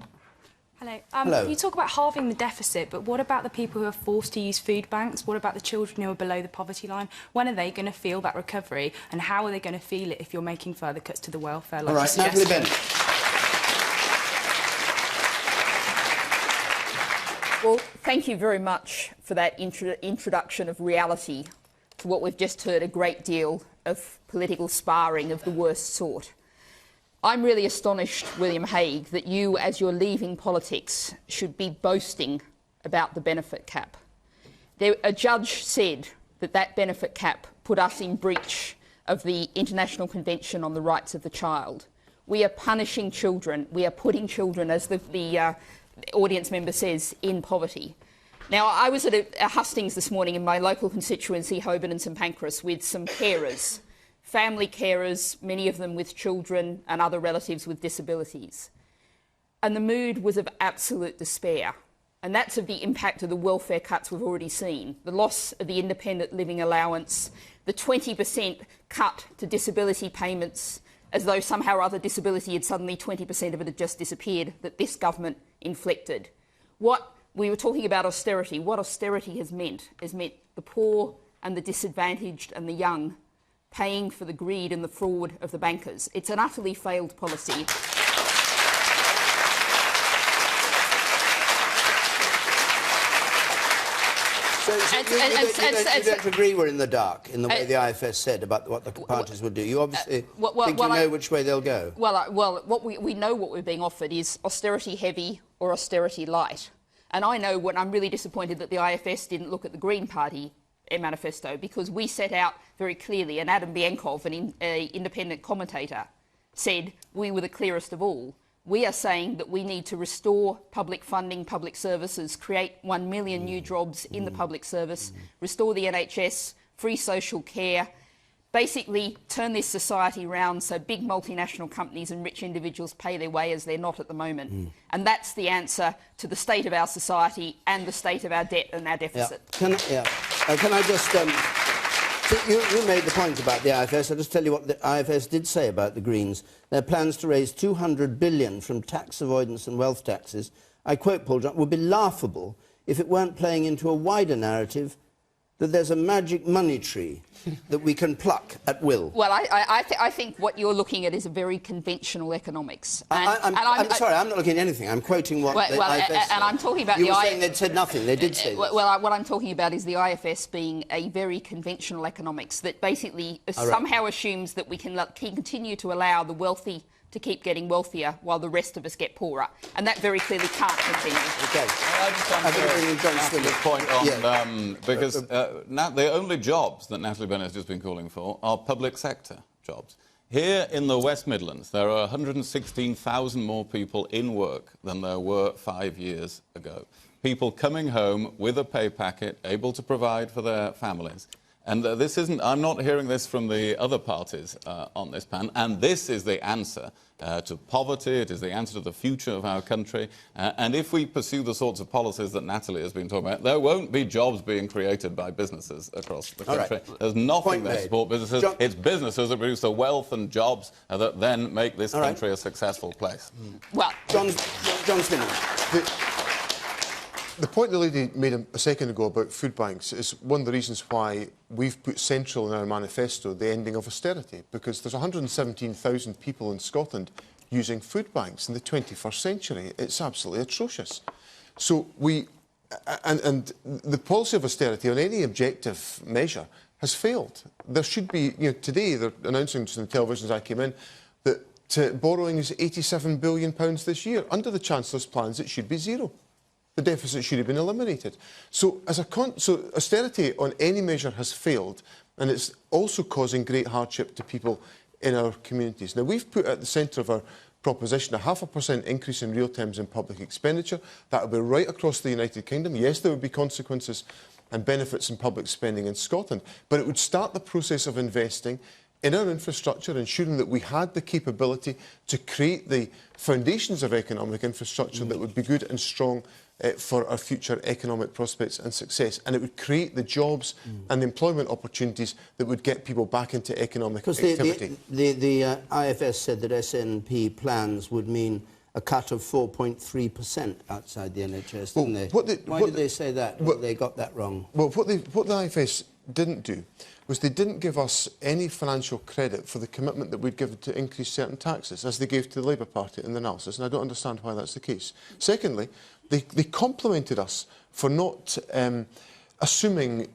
Hello. Hello. You talk about halving the deficit, but what about the people who are forced to use food banks? What about the children who are below the poverty line? When are they going to feel that recovery, and how are they going to feel it if you're making further cuts to the welfare? Like All right, Natalie Bennett. Well, thank you very much for that introduction of reality to what we've just heard, a great deal of political sparring of the worst sort. I'm really astonished, William Hague, that you, as you're leaving politics, should be boasting about the benefit cap. A judge said that that benefit cap put us in breach of the International Convention on the Rights of the Child. We are punishing children. We are putting children, as the audience member says, in poverty. Now, I was at a hustings this morning in my local constituency, Holborn and St Pancras, with some carers. Family carers, many of them with children and other relatives with disabilities. And the mood was of absolute despair. And that's of the impact of the welfare cuts we've already seen. The loss of the independent living allowance, the 20% cut to disability payments, as though somehow or other disability had suddenly 20% of it had just disappeared, that this government inflicted. What we were talking about austerity. What austerity has meant the poor and the disadvantaged and the young paying for the greed and the fraud of the bankers. It's an utterly failed policy. You don't agree we're in the dark in the way the IFS said about what the parties would do. You obviously think you know which way they'll go. Well, what we know what we're being offered is austerity heavy or austerity light. And I know when I'm really disappointed that the IFS didn't look at the Green Party manifesto, because we set out very clearly, and Adam Bienkov, an independent commentator, said we were the clearest of all. We are saying that we need to restore public funding, public services, create 1 million new jobs in the public service, restore the NHS, free social care, basically turn this society round so big multinational companies and rich individuals pay their way as they're not at the moment. And that's the answer to the state of our society and the state of our debt and our deficit. Can I just... you made the point about the IFS. I'll just tell you what the IFS did say about the Greens. Their plans to raise $200 billion from tax avoidance and wealth taxes, I quote Paul Johnson, would be laughable if it weren't playing into a wider narrative that there's a magic money tree that we can pluck at will. Well, I think what you're looking at is a very conventional economics. I'm sorry, I'm not looking at anything. I'm quoting what the IFS said. And I'm talking about you were saying they'd said nothing. They did say this. Well, what I'm talking about is the IFS being a very conventional economics that basically somehow assumes that we can continue to allow the wealthy to keep getting wealthier while the rest of us get poorer. And that very clearly can't continue. Okay. I just want to point on, because the only jobs that Natalie Bennett has just been calling for are public sector jobs. Here in the West Midlands, there are 116,000 more people in work than there were 5 years ago. People coming home with a pay packet, able to provide for their families. And this isn't, I'm not hearing this from the other parties on this panel, and this is the answer to poverty, it is the answer to the future of our country, and if we pursue the sorts of policies that Natalie has been talking about, there won't be jobs being created by businesses across the country. Right. There's nothing there to support businesses. It's businesses that produce the wealth and jobs that then make this country a successful place. Well, John Smith. The point the lady made a second ago about food banks is one of the reasons why we've put central in our manifesto the ending of austerity, because there's 117,000 people in Scotland using food banks in the 21st century. It's absolutely atrocious. So and the policy of austerity on any objective measure has failed. There should be, today they're announcing on the televisions I came in that borrowing is £87 billion this year. Under the Chancellor's plans, it should be zero. The deficit should have been eliminated. So, so austerity on any measure has failed, and it's also causing great hardship to people in our communities. Now, we've put at the centre of our proposition a 0.5% increase in real terms in public expenditure. That will be right across the United Kingdom. Yes, there would be consequences and benefits in public spending in Scotland, but it would start the process of investing in our infrastructure, ensuring that we had the capability to create the foundations of economic infrastructure that would be good and strong for our future economic prospects and success. And it would create the jobs and the employment opportunities that would get people back into economic activity. The IFS said that SNP plans would mean a cut of 4.3% outside the NHS, didn't they? Why did they say that? They got that wrong. Well, what the IFS didn't do was they didn't give us any financial credit for the commitment that we'd given to increase certain taxes, as they gave to the Labour Party in the analysis, and I don't understand why that's the case. Secondly, they complimented us for not assuming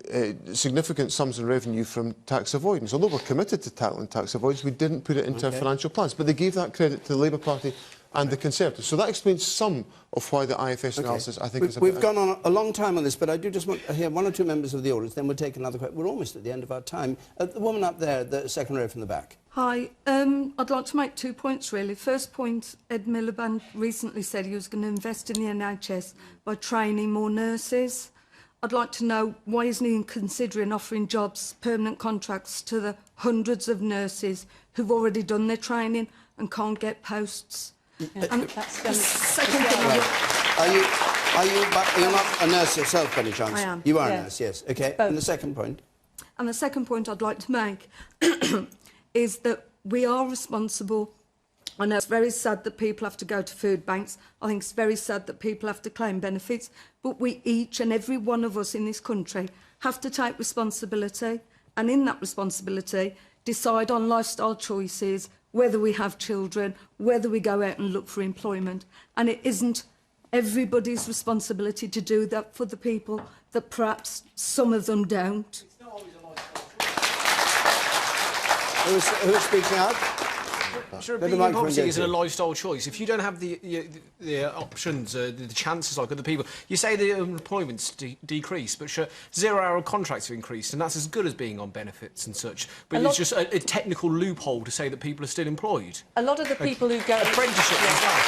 significant sums in revenue from tax avoidance. Although we're committed to tackling tax avoidance, we didn't put it into our financial plans. But they gave that credit to the Labour Party and the Conservatives. So that explains some of why the IFS analysis, I think, is a bit... We've gone on a long time on this, but I do just want to hear one or two members of the audience, then we'll take another question. We're almost at the end of our time. The woman up there, the second row from the back. Hi. I'd like to make 2 points, really. First point, Ed Miliband recently said he was going to invest in the NHS by training more nurses. I'd like to know, why isn't he considering offering jobs, permanent contracts, to the hundreds of nurses who've already done their training and can't get posts? And second thing... You're not a nurse yourself, by any chance? I am. You are a nurse, yes. OK. Both. And the second point? And the second point I'd like to make is that we are responsible. I know it's very sad that people have to go to food banks. I think it's very sad that people have to claim benefits. But we, each and every one of us in this country, have to take responsibility. And in that responsibility, decide on lifestyle choices, whether we have children, whether we go out and look for employment. And it isn't everybody's responsibility to do that for the people that perhaps some of them don't. Who's speaking out? Sure, being in poverty isn't a lifestyle choice. If you don't have the options, the chances like other people, you say the employment's decreased, but sure, 0-hour contracts have increased, and that's as good as being on benefits and such. But it's just a technical loophole to say that people are still employed. A lot of the people who go... Apprenticeship as well.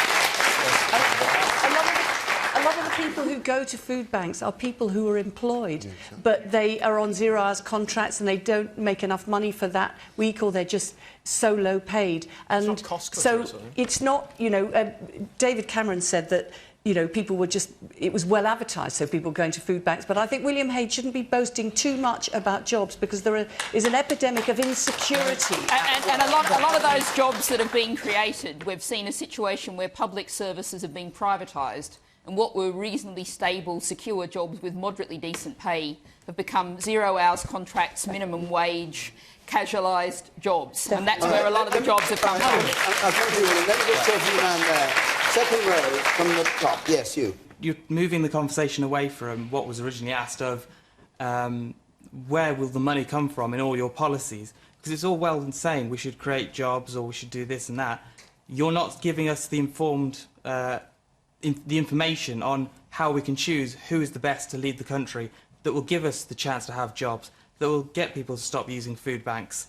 A lot of the people who go to food banks are people who are employed, but they are on 0-hours contracts and they don't make enough money for that week, or they're just so low paid. And it's not cost so cutters, it's not, you know, David Cameron said that, you know, people were just, it was well advertised, so people going to food banks. But I think William Hague shouldn't be boasting too much about jobs, because there is an epidemic of insecurity. And a lot of those jobs that have been created, we've seen a situation where public services have been privatised, and what were reasonably stable, secure jobs with moderately decent pay have become 0-hours contracts, minimum wage, casualised jobs. And that's where a lot of the jobs have come from. Thank you, William. Let me just go from the man there. Second row from the top. Yes, you. You're moving the conversation away from what was originally asked of where will the money come from in all your policies? Because it's all well and saying we should create jobs or we should do this and that. You're not giving us the informed... the information on how we can choose who is the best to lead the country, that will give us the chance to have jobs, that will get people to stop using food banks.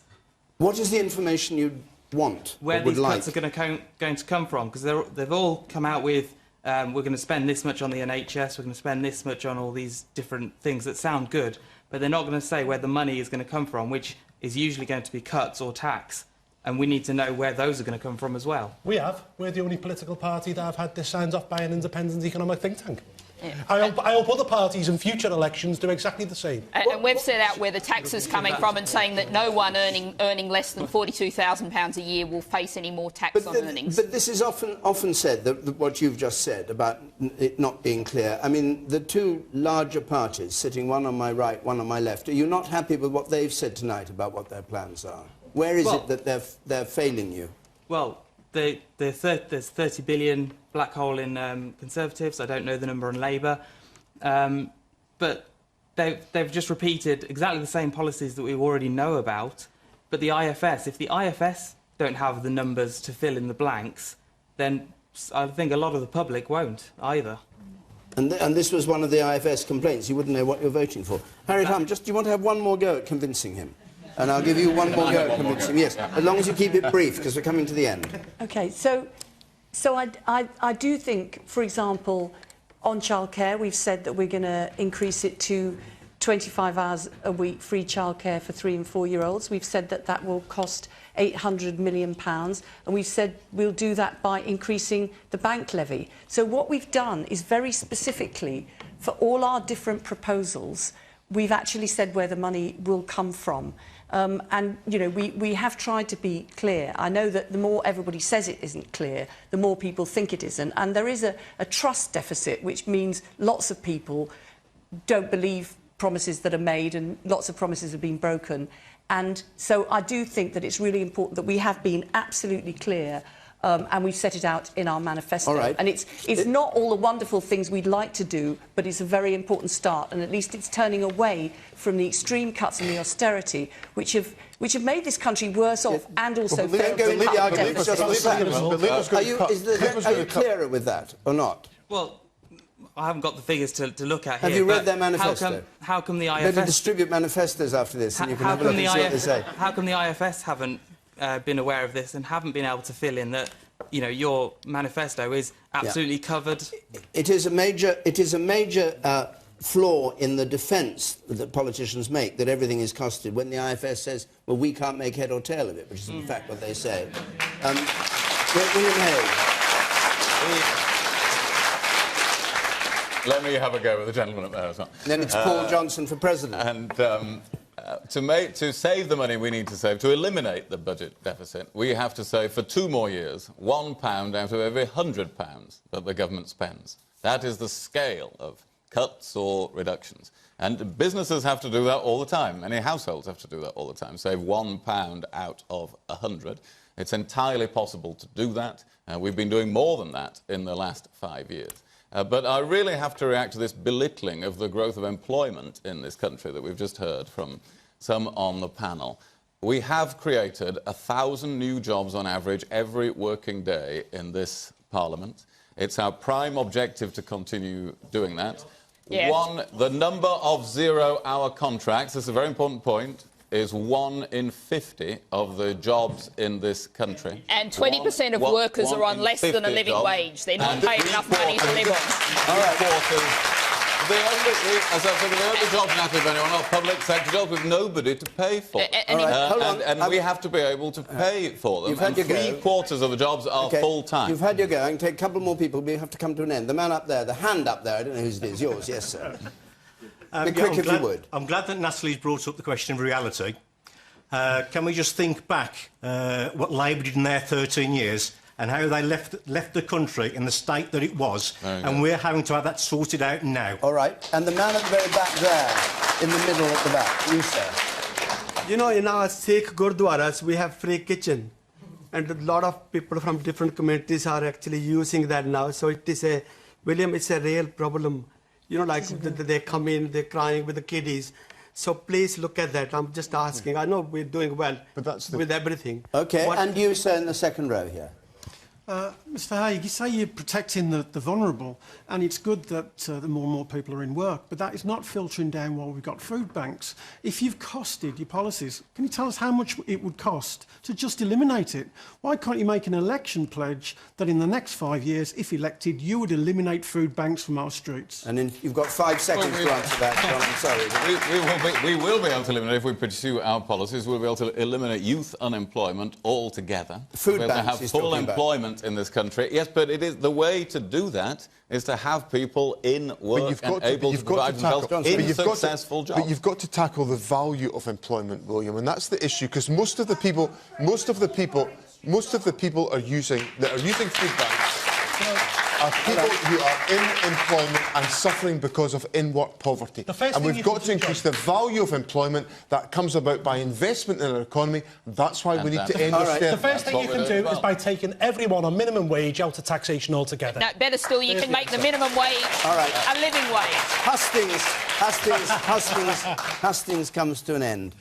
What is the information you want? Where these cuts are going to come from? Because they've all come out with, we're going to spend this much on the NHS, we're going to spend this much on all these different things that sound good, but they're not going to say where the money is going to come from, which is usually going to be cuts or tax. And we need to know where those are going to come from as well. We're the only political party that have had this signed off by an independent economic think tank. Yeah. I hope other parties in future elections do exactly the same. And we've set out where the tax is coming from and saying that no one earning less than £42,000 a year will face any more tax on earnings. But this is often said, that what you've just said about it not being clear. I mean, the two larger parties, sitting one on my right, one on my left, are you not happy with what they've said tonight about what their plans are? Where is it that they're failing you? Well, there's 30 billion black hole in Conservatives. I don't know the number on Labour. But they've just repeated exactly the same policies that we already know about. But the IFS, if the IFS don't have the numbers to fill in the blanks, then I think a lot of the public won't either. And this was one of the IFS complaints. You wouldn't know what you're voting for. Harriet Hum, do you want to have one more go at convincing him? And I'll give you one more go at convincing him. Yes, as long as you keep it brief, because we're coming to the end. OK, so I do think, for example, on childcare, we've said that we're going to increase it to 25 hours a week free childcare for 3- and 4-year-olds. We've said that that will cost £800 million, and we've said we'll do that by increasing the bank levy. So what we've done is very specifically, for all our different proposals, we've actually said where the money will come from. And, you know, we have tried to be clear. I know that the more everybody says it isn't clear, the more people think it isn't. And there is a trust deficit, which means lots of people don't believe promises that are made and lots of promises have been broken. And so I do think that it's really important that we have been absolutely clear and we've set it out in our manifesto. Right. And it's not all the wonderful things we'd like to do, but it's a very important start. And at least it's turning away from the extreme cuts and the austerity, which have made this country worse off and also failed to cut deficits. Are you clearer with that or not? Well, I haven't got the figures to look at here. Have you read their manifesto? How come the IFS... Better distribute manifestos after this and you can have a look and see what they say. How come the IFS haven't been aware of this and haven't been able to fill in that, you know, your manifesto is absolutely covered? It is a major flaw in the defence that politicians make, that everything is costed, when the IFS says, well, we can't make head or tail of it, which is in fact what they say. William Hague. Let me have a go with the gentleman up there as well. Then it's Paul Johnson for president. And to save the money we need to save, to eliminate the budget deficit, we have to save for 2 more years £1 out of every £100 that the government spends. That is the scale of cuts or reductions. And businesses have to do that all the time. Many households have to do that all the time. Save £1 out of 100. It's entirely possible to do that. We've been doing more than that in the last 5 years. But I really have to react to this belittling of the growth of employment in this country that we've just heard from some on the panel. We have created 1,000 new jobs on average every working day in this Parliament. It's our prime objective to continue doing that. Yeah. The number of zero-hour contracts, this is a very important point, is 1 in 50 of the jobs in this country. And 20% of workers are on less than a living wage. They're not paid enough money to live on. All right. The only jobs, Natalie, if anyone, are public sector jobs with nobody to pay for. And we have to be able to pay for them. And 3/4 of the jobs are full-time. You've had your go. I can take a couple more people. We have to come to an end. The man up there, the hand up there, I don't know whose it is. Yours, yes, sir. Be quick if you would. I'm glad that Natalie's brought up the question of reality. Can we just think back what Labour did in their 13 years and how they left the country in the state that it was, and we're having to have that sorted out now. All right. And the man at the very back there, in the middle at the back, you, sir. You know, in our Sikh Gurdwaras, we have free kitchen. And a lot of people from different communities are actually using that now. So it is William, it's a real problem. You know, like they come in, they're crying with the kiddies. So please look at that. I'm just asking. I know we're doing well with everything. OK, and you, sir, in the second row here. Mr Hague, you say you're protecting the vulnerable, and it's good that the more and more people are in work, but that is not filtering down while we've got food banks. If you've costed your policies, can you tell us how much it would cost to just eliminate it? Why can't you make an election pledge that in the next 5 years, if elected, you would eliminate food banks from our streets? And you've got 5 seconds to answer that, John. I'm sorry. We will be able to eliminate, if we pursue our policies, we'll be able to eliminate youth unemployment altogether. Food banks, to have full employment in this country. Yes, but it is the way to do that is to have people in work and able to provide themselves in successful jobs. But you've got to tackle the value of employment, William, and that's the issue, because most of the people are using food banks are people who are in employment and suffering because of in-work poverty. And we've got to increase the value of employment that comes about by investment in our economy. That's why we need to end the first thing you can do is by taking everyone on minimum wage out of taxation altogether. No, better still, you can make the minimum wage a living wage. Hustings comes to an end.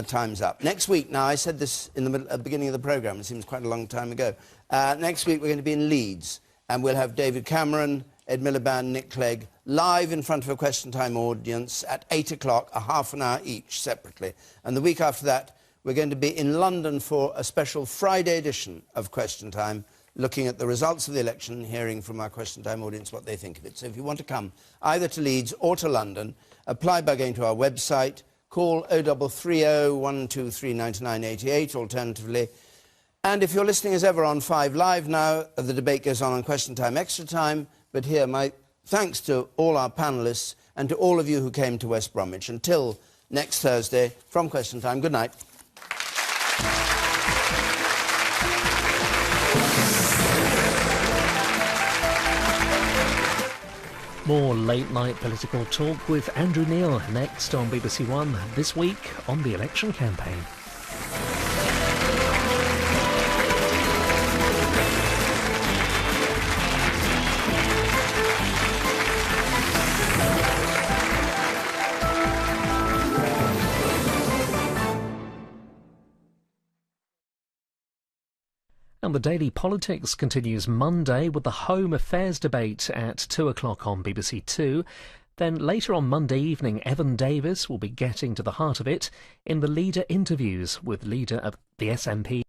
Time's up. Next week, now, I said this in the beginning of the programme, it seems quite a long time ago. Next week, we're going to be in Leeds, and we'll have David Cameron, Ed Miliband, Nick Clegg, live in front of a Question Time audience at 8 o'clock, a half an hour each, separately. And the week after that, we're going to be in London for a special Friday edition of Question Time, looking at the results of the election and hearing from our Question Time audience what they think of it. So if you want to come either to Leeds or to London, apply by going to our website, call 0330 123 9988, alternatively. And if you're listening as ever on 5 Live now, the debate goes on Question Time Extra Time. But here, my thanks to all our panellists and to all of you who came to West Bromwich. Until next Thursday from Question Time. Good night. More late-night political talk with Andrew Neil next on BBC One, this week on the election campaign. And the Daily Politics continues Monday with the Home Affairs debate at 2 o'clock on BBC Two. Then later on Monday evening, Evan Davis will be getting to the heart of it in the leader interviews with leader of the SNP